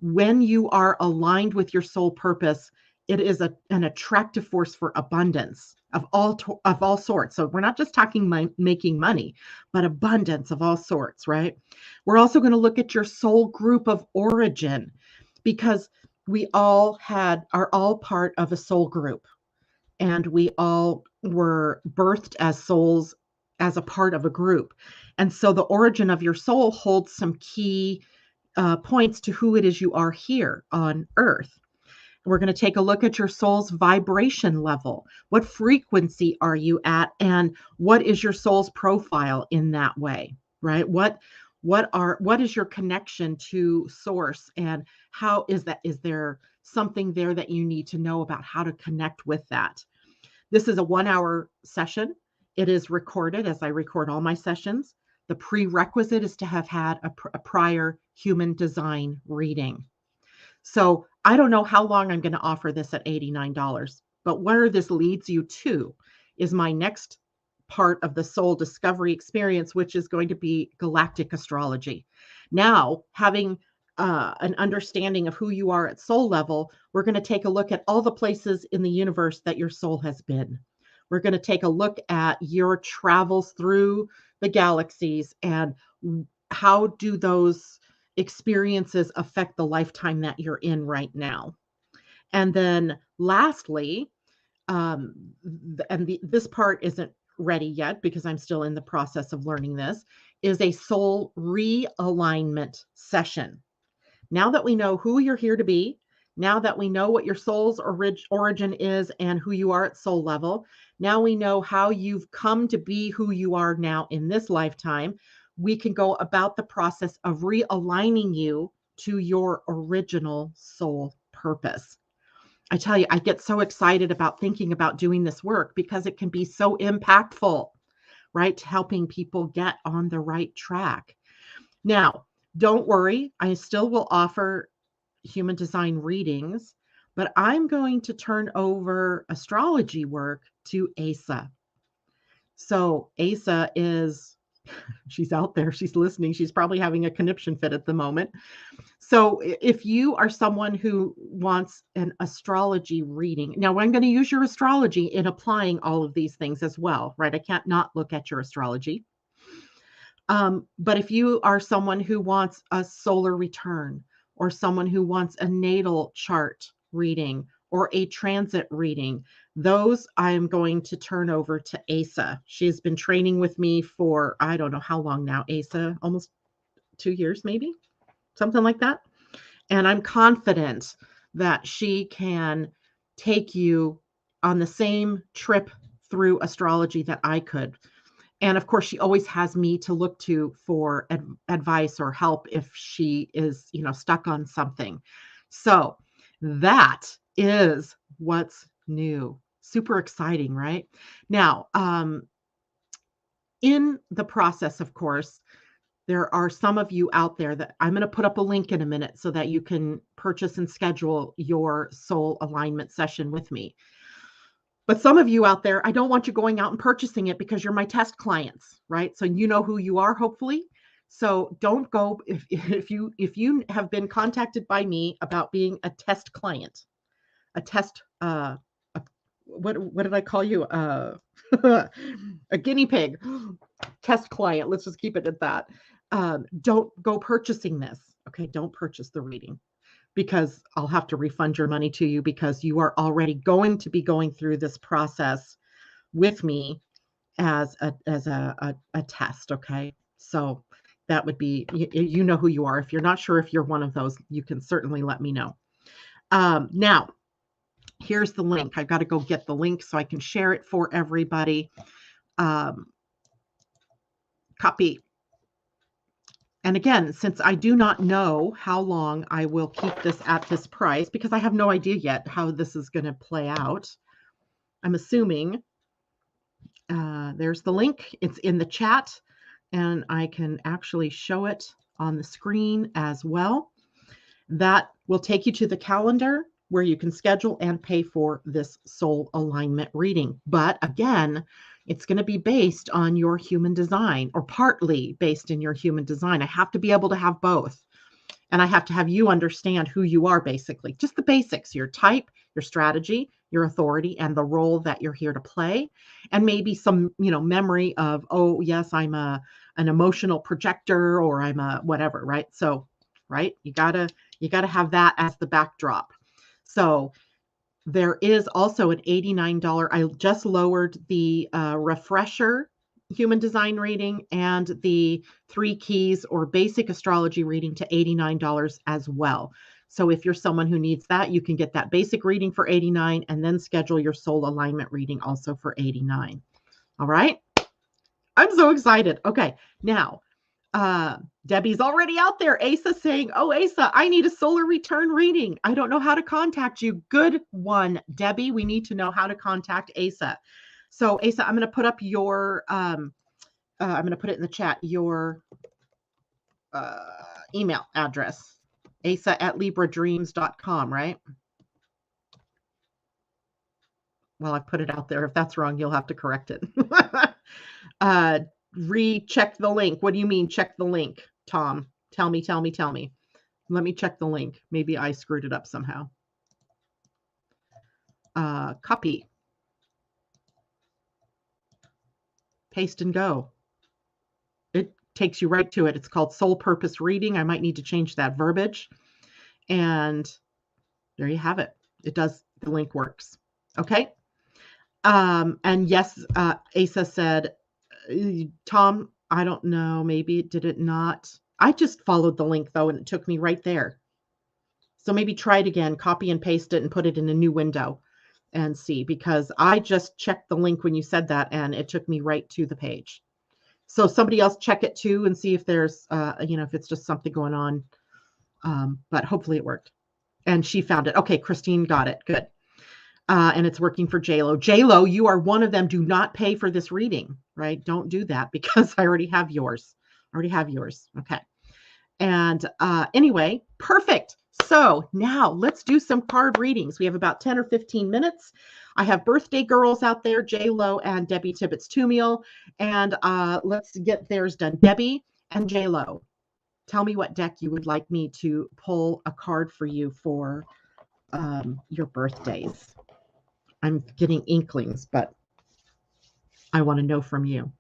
when you are aligned with your soul purpose, it is an attractive force for abundance of all sorts. So we're not just talking making money, but abundance of all sorts, right? We're also going to look at your soul group of origin because we all are all part of a soul group. And we all were birthed as souls as a part of a group. And so the origin of your soul holds some key points to who it is you are here on Earth. We're going to take a look at your soul's vibration level. What frequency are you at? And what is your soul's profile in that way, right? What is your connection to source? And how is that? Is there something there that you need to know about how to connect with that? This is a 1-hour session. It is recorded as I record all my sessions. The prerequisite is to have had a prior human design reading. So I don't know how long I'm going to offer this at $89, but where this leads you to is my next part of the soul discovery experience, which is going to be Galactic Astrology. Now, having an understanding of who you are at soul level, we're going to take a look at all the places in the universe that your soul has been. We're going to take a look at your travels through the galaxies and how do those experiences affect the lifetime that you're in right now. And then lastly, this part isn't ready yet because I'm still in the process of learning this, is a soul realignment session. Now that we know who you're here to be, now that we know what your soul's origin is and who you are at soul level, now we know how you've come to be who you are now in this lifetime, we can go about the process of realigning you to your original soul purpose. I tell you, I get so excited about thinking about doing this work because it can be so impactful, right? Helping people get on the right track. Now, don't worry, I still will offer human design readings, but I'm going to turn over astrology work to Asa. So Asa she's out there, she's listening, she's probably having a conniption fit at the moment. So if you are someone who wants an astrology reading, now I'm going to use your astrology in applying all of these things as well, right? I can't not look at your astrology. But if you are someone who wants a solar return, or someone who wants a natal chart reading or a transit reading, those I am going to turn over to Asa. She's been training with me for, I don't know how long now, Asa, almost 2 years, maybe something like that. And I'm confident that she can take you on the same trip through astrology that I could. And of course, she always has me to look to for advice or help if she is, stuck on something. So that is what's new. Super exciting, right? Now, in the process, of course, there are some of you out there that I'm going to put up a link in a minute so that you can purchase and schedule your soul alignment session with me. But some of you out there, I don't want you going out and purchasing it because you're my test clients, right? So you know who you are, hopefully. So don't go if you have been contacted by me about being a test client, a test what did I call you? A guinea pig test client. Let's just keep it at that. Don't go purchasing this. Okay, don't purchase the reading, because I'll have to refund your money to you because you are already going to be going through this process with me as a test. Okay. So that would be, you know who you are. If you're not sure if you're one of those, you can certainly let me know. Now, here's the link. I've got to go get the link so I can share it for everybody. Copy. And again, since I do not know how long I will keep this at this price, because I have no idea yet how this is going to play out, I'm assuming there's the link. It's in the chat, and I can actually show it on the screen as well. That will take you to the calendar where you can schedule and pay for this soul alignment reading. But again, it's going to be based on your human design, or partly based in your human design. I have to be able to have both. And I have to have you understand who you are, basically. Just the basics, your type, your strategy, your authority, and the role that you're here to play. And maybe some, memory of, oh, yes, I'm an emotional projector, or I'm a whatever, right? So, right, you gotta have that as the backdrop. So there is also an $89. I just lowered the refresher human design reading and the 3 keys or basic astrology reading to $89 as well. So if you're someone who needs that, you can get that basic reading for $89 and then schedule your soul alignment reading also for $89. All right. I'm so excited. Okay. Now, Debbie's already out there. Asa saying, oh, Asa, I need a solar return reading. I don't know how to contact you. Good one, Debbie. We need to know how to contact Asa. So Asa, I'm going to put up your, I'm going to put it in the chat, your email address, asa@libradreams.com, right? Well, I put it out there. If that's wrong, you'll have to correct it. Recheck the link. What do you mean check the link, Tom? Tell me. Let me check the link. Maybe I screwed it up somehow. Copy. Paste and go. It takes you right to it. It's called Soul Purpose Reading. I might need to change that verbiage. And there you have it. It does. The link works. Okay. And yes, Asa said, Tom, I don't know, maybe did it not? I just followed the link though, and it took me right there. So maybe try it again, copy and paste it and put it in a new window and see, because I just checked the link when you said that and it took me right to the page. So somebody else check it too and see if there's, if it's just something going on. But hopefully it worked. And she found it. Okay, Christine got it. Good. And it's working for JLo. JLo, you are one of them. Do not pay for this reading, right? Don't do that because I already have yours. Okay. And anyway, perfect. So now let's do some card readings. We have about 10 or 15 minutes. I have birthday girls out there, JLo and Debbie Tibbetts-Tumiel. And let's get theirs done. Debbie and JLo, tell me what deck you would like me to pull a card for you for your birthdays. I'm getting inklings, but I want to know from you.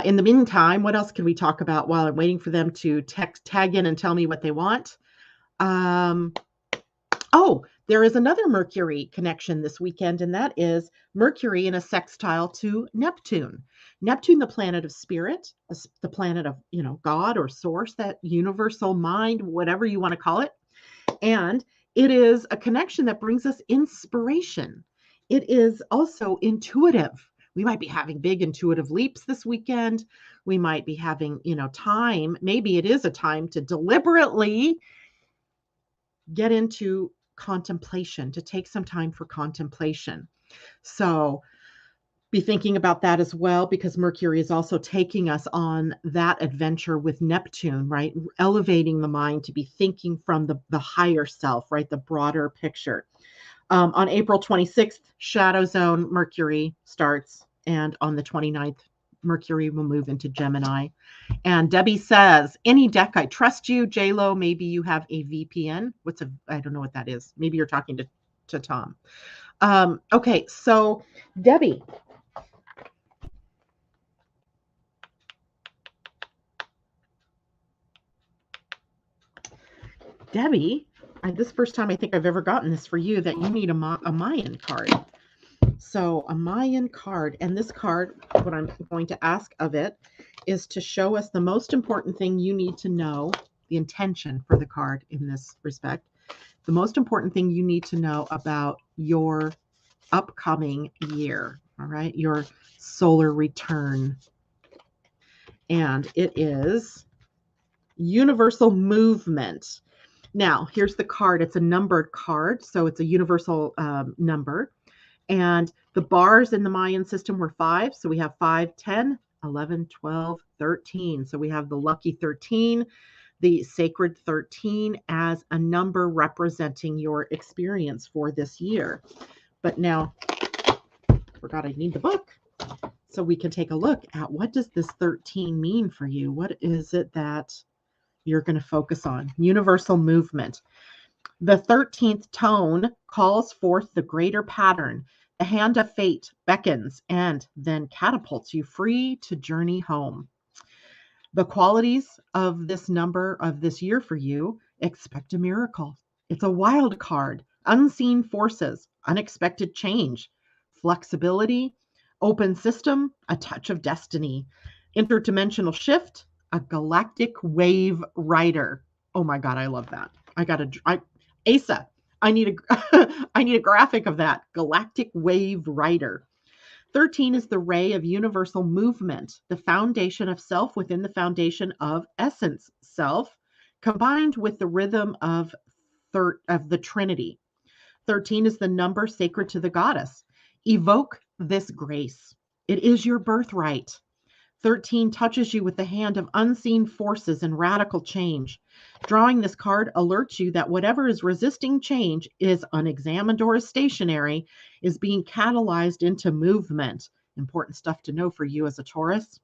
In the meantime, what else can we talk about while I'm waiting for them to tag in and tell me what they want? Oh, there is another Mercury connection this weekend, and that is Mercury in a sextile to Neptune. Neptune, the planet of spirit, the planet of, God or source, that universal mind, whatever you want to call it. And it is a connection that brings us inspiration. It is also intuitive. We might be having big intuitive leaps this weekend. We might be having, time. Maybe it is a time to deliberately get into contemplation, to take some time for contemplation. So be thinking about that as well, because Mercury is also taking us on that adventure with Neptune, right? Elevating the mind to be thinking from the higher self, right? The broader picture. On April 26th, Shadow Zone Mercury starts, and on the 29th, Mercury will move into Gemini. And Debbie says, any deck, I trust you. J-Lo, maybe you have a VPN. I don't know what that is. Maybe you're talking to Tom. Okay, so Debbie. Debbie, this first time I think I've ever gotten this for you, that you need a Mayan card. So a Mayan card, and this card, what I'm going to ask of it is to show us the most important thing you need to know, the intention for the card in this respect, the most important thing you need to know about your upcoming year, all right, your solar return. And it is universal movement. Now, here's the card. It's a numbered card, so it's a universal number. And the bars in the Mayan system were 5. So we have 5, 10, 11, 12, 13. So we have the lucky 13, the sacred 13 as a number representing your experience for this year. But now, I forgot I need the book. So we can take a look at, what does this 13 mean for you? What is it that you're going to focus on? Universal movement. The 13th tone calls forth the greater pattern. The hand of fate beckons and then catapults you free to journey home. The qualities of this number of this year for you: expect a miracle. It's a wild card. Unseen forces, unexpected change, flexibility, open system, a touch of destiny, interdimensional shift, a galactic wave rider. Oh my God, I love that. Asa, I need a graphic of that. Galactic wave rider. 13 is the ray of universal movement, the foundation of self within the foundation of essence self, combined with the rhythm of the Trinity. 13 is the number sacred to the goddess. Evoke this grace. It is your birthright. 13 touches you with the hand of unseen forces and radical change. Drawing this card alerts you that whatever is resisting change, is unexamined or is stationary, is being catalyzed into movement. Important stuff to know for you as a Taurus.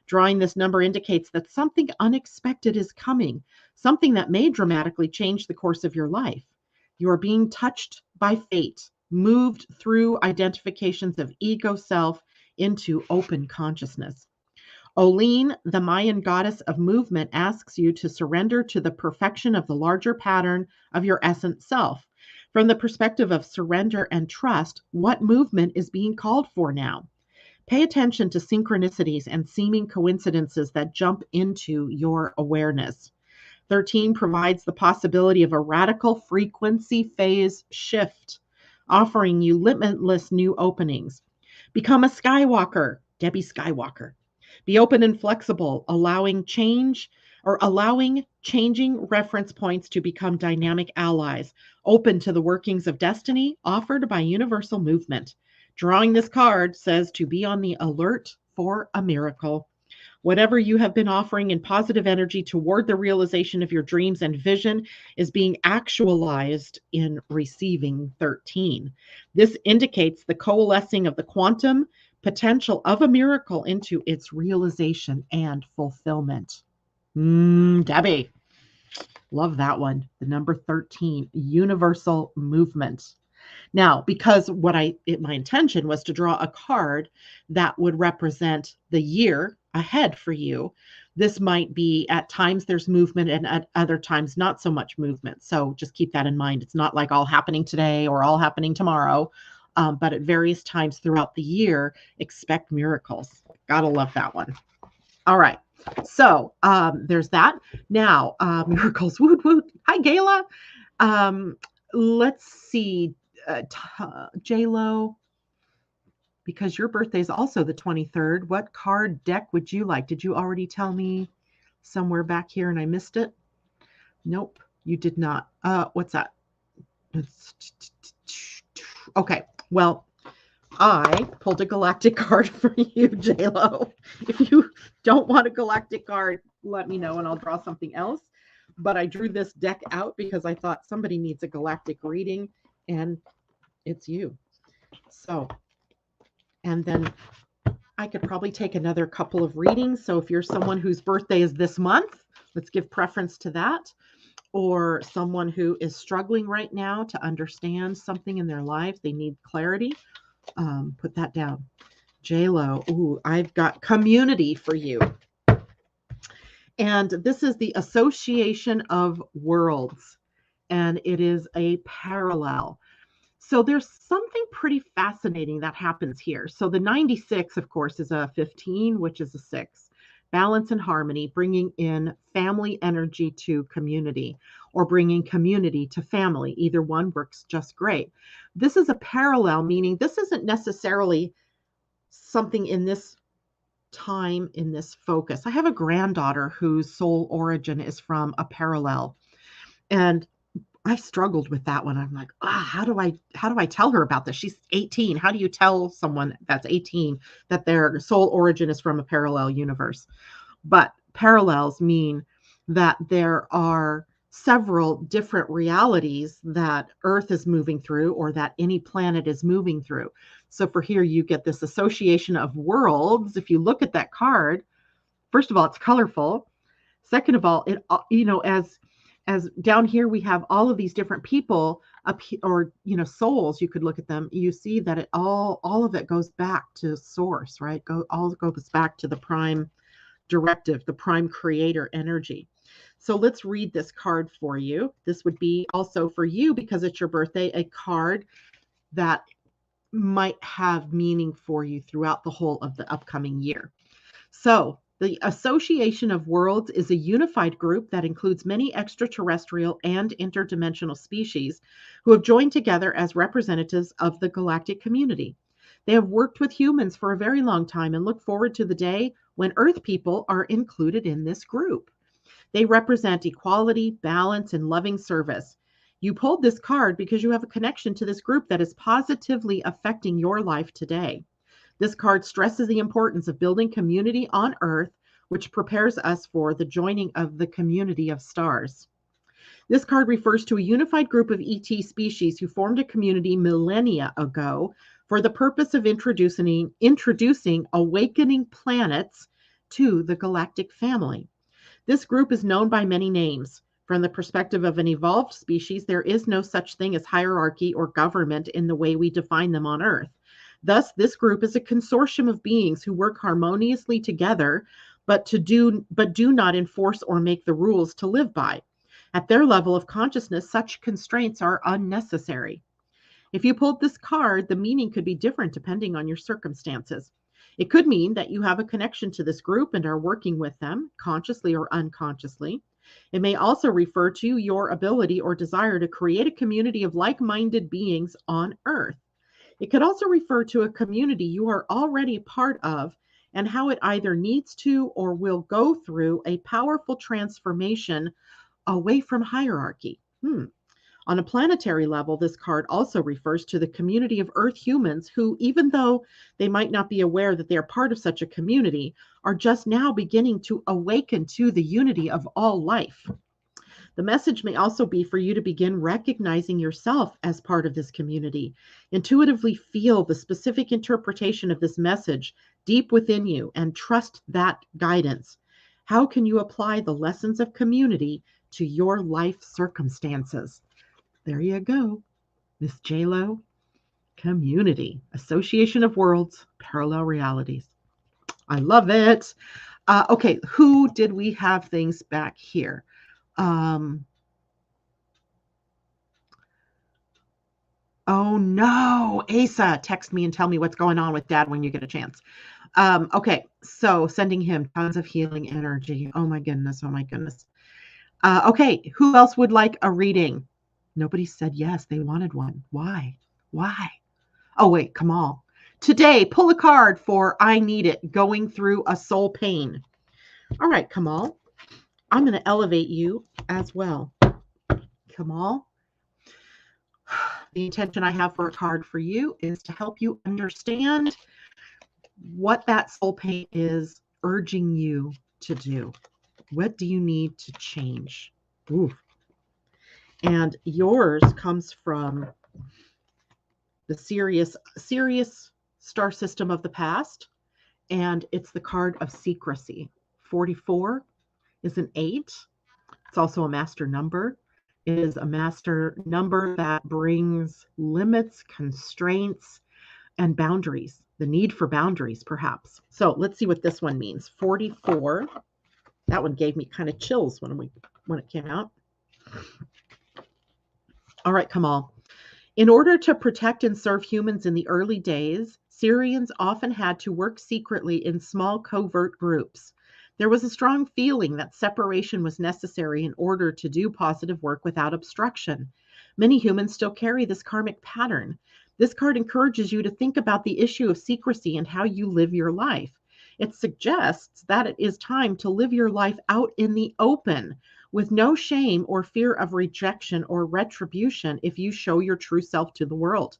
Drawing this number indicates that something unexpected is coming, something that may dramatically change the course of your life. You are being touched by fate, moved through identifications of ego self into open consciousness. Oline, the Mayan goddess of movement, asks you to surrender to the perfection of the larger pattern of your essence self. From the perspective of surrender and trust, what movement is being called for now? Pay attention to synchronicities and seeming coincidences that jump into your awareness. 13 provides the possibility of a radical frequency phase shift, offering you limitless new openings. Become a Skywalker, Debbie Skywalker. Be open and flexible, allowing changing reference points to become dynamic allies, open to the workings of destiny offered by universal movement. Drawing this card says to be on the alert for a miracle. Whatever you have been offering in positive energy toward the realization of your dreams and vision is being actualized in receiving 13. This indicates the coalescing of the quantum potential of a miracle into its realization and fulfillment. Debbie, love that one. The number 13, universal movement. Now, because my intention was to draw a card that would represent the year, ahead for you. This might be at times there's movement and at other times not so much movement. So just keep that in mind. It's not like all happening today or all happening tomorrow, but at various times throughout the year, expect miracles. Gotta love that one. All right. So there's that. Now, miracles. Woot, woot. Hi, Gayla. Let's see. J-Lo, because your birthday is also the 23rd. What card deck would you like? Did you already tell me somewhere back here and I missed it? Nope, you did not. What's that? Okay, well, I pulled a galactic card for you, J-Lo. If you don't want a galactic card, let me know and I'll draw something else. But I drew this deck out because I thought somebody needs a galactic reading, and it's you. So, and then I could probably take another couple of readings. So if you're someone whose birthday is this month, let's give preference to that. Or someone who is struggling right now to understand something in their life, they need clarity. Put that down. J-Lo, ooh, I've got community for you. And this is the Association of Worlds, and it is a parallel. So there's something pretty fascinating that happens here. So the 96, of course, is a 15, which is a 6. Balance and harmony, bringing in family energy to community, or bringing community to family. Either one works just great. This is a parallel, meaning this isn't necessarily something in this time, in this focus. I have a granddaughter whose soul origin is from a parallel, and I struggled with that one. I'm like, how do I tell her about this? She's 18. How do you tell someone that's 18 that their soul origin is from a parallel universe? But parallels mean that there are several different realities that Earth is moving through, or that any planet is moving through. So for here, you get this association of worlds. If you look at that card, first of all, it's colorful. Second of all, it, as down here, we have all of these different people up here, or, souls, you could look at them. You see that it all of it goes back to source, right? All goes back to the prime directive, the prime creator energy. So let's read this card for you. This would be also for you, because it's your birthday, a card that might have meaning for you throughout the whole of the upcoming year. So the Association of Worlds is a unified group that includes many extraterrestrial and interdimensional species who have joined together as representatives of the galactic community. They have worked with humans for a very long time and look forward to the day when Earth people are included in this group. They represent equality, balance, and loving service. You pulled this card because you have a connection to this group that is positively affecting your life today. This card stresses the importance of building community on Earth, which prepares us for the joining of the community of stars. This card refers to a unified group of ET species who formed a community millennia ago for the purpose of introducing awakening planets to the galactic family. This group is known by many names. From the perspective of an evolved species, there is no such thing as hierarchy or government in the way we define them on Earth. Thus, this group is a consortium of beings who work harmoniously together, but do not enforce or make the rules to live by. At their level of consciousness, such constraints are unnecessary. If you pulled this card, the meaning could be different depending on your circumstances. It could mean that you have a connection to this group and are working with them, consciously or unconsciously. It may also refer to your ability or desire to create a community of like-minded beings on Earth. It could also refer to a community you are already part of and how it either needs to or will go through a powerful transformation away from hierarchy. On a planetary level, this card also refers to the community of Earth humans who, even though they might not be aware that they are part of such a community, are just now beginning to awaken to the unity of all life. The message may also be for you to begin recognizing yourself as part of this community. Intuitively feel the specific interpretation of this message deep within you and trust that guidance. How can you apply the lessons of community to your life circumstances? There you go, Miss J-Lo. Community, Association of Worlds, Parallel Realities. I love it. Okay, who did we have things back here? Oh no, Asa, text me and tell me what's going on with Dad when you get a chance. Okay, so sending him tons of healing energy. Oh my goodness, oh my goodness. Okay, who else would like a reading? Nobody said yes, they wanted one. Why? Why? Oh wait, Kamal. Today, pull a card for I Need It, going through a soul pain. All right, Kamal, I'm going to elevate you as well. Kamal, the intention I have for a card for you is to help you understand what that soul pain is urging you to do. What do you need to change? Ooh. And yours comes from the Sirius star system of the past, and it's the card of secrecy. 44 is an 8. It's also a master number. It is a master number that brings limits, constraints, and boundaries, the need for boundaries, perhaps. So let's see what this one means. 44. That one gave me kind of chills when it came out. All right, Kamal. In order to protect and serve humans in the early days, Syrians often had to work secretly in small covert groups. There was a strong feeling that separation was necessary in order to do positive work without obstruction. Many humans still carry this karmic pattern. This card encourages you to think about the issue of secrecy and how you live your life. It suggests that it is time to live your life out in the open, with no shame or fear of rejection or retribution if you show your true self to the world.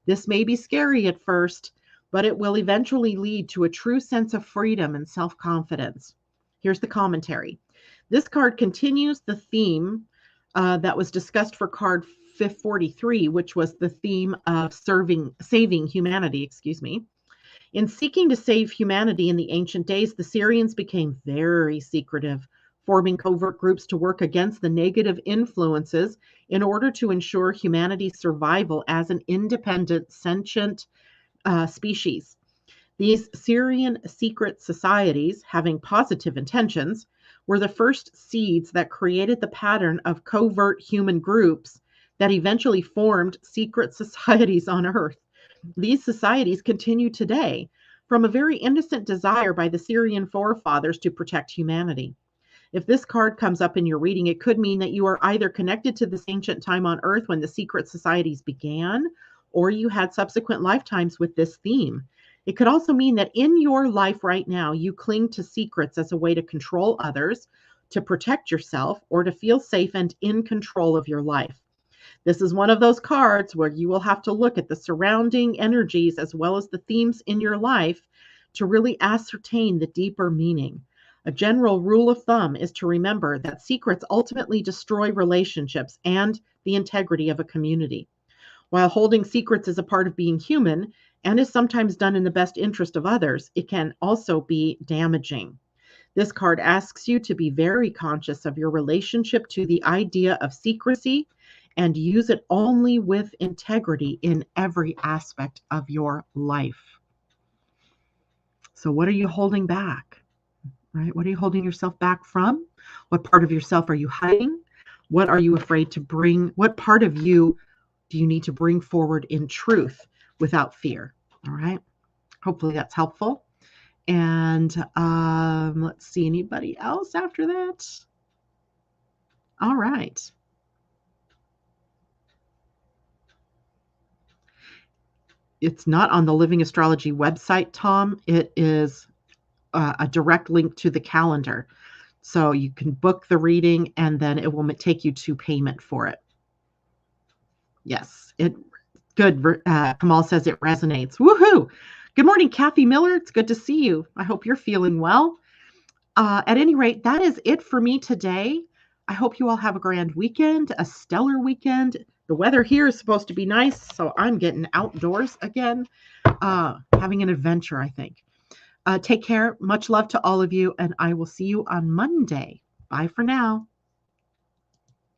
This may be scary at first, but it will eventually lead to a true sense of freedom and self-confidence. Here's the commentary. This card continues the theme that was discussed for card 43, which was the theme of saving humanity, In seeking to save humanity in the ancient days, the Syrians became very secretive, forming covert groups to work against the negative influences in order to ensure humanity's survival as an independent, sentient species. These Syrian secret societies, having positive intentions, were the first seeds that created the pattern of covert human groups that eventually formed secret societies on Earth. These societies continue today from a very innocent desire by the Syrian forefathers to protect humanity. If this card comes up in your reading, it could mean that you are either connected to this ancient time on Earth when the secret societies began, or you had subsequent lifetimes with this theme. It could also mean that in your life right now, you cling to secrets as a way to control others, to protect yourself, or to feel safe and in control of your life. This is one of those cards where you will have to look at the surrounding energies as well as the themes in your life to really ascertain the deeper meaning. A general rule of thumb is to remember that secrets ultimately destroy relationships and the integrity of a community. While holding secrets is a part of being human and is sometimes done in the best interest of others, it can also be damaging. This card asks you to be very conscious of your relationship to the idea of secrecy and use it only with integrity in every aspect of your life. So what are you holding back? Right? What are you holding yourself back from? What part of yourself are you hiding? What are you afraid to bring? What part of you do you need to bring forward in truth without fear? All right. Hopefully that's helpful. And let's see, anybody else after that? All right. It's not on the Living Astrology website, Tom. It is a direct link to the calendar. So you can book the reading and then it will take you to payment for it. Yes, good. Kamal says it resonates. Woohoo! Good morning, Kathy Miller. It's good to see you. I hope you're feeling well. At any rate, that is it for me today. I hope you all have a grand weekend, a stellar weekend. The weather here is supposed to be nice, so I'm getting outdoors again, having an adventure, I think. Take care. Much love to all of you, and I will see you on Monday. Bye for now.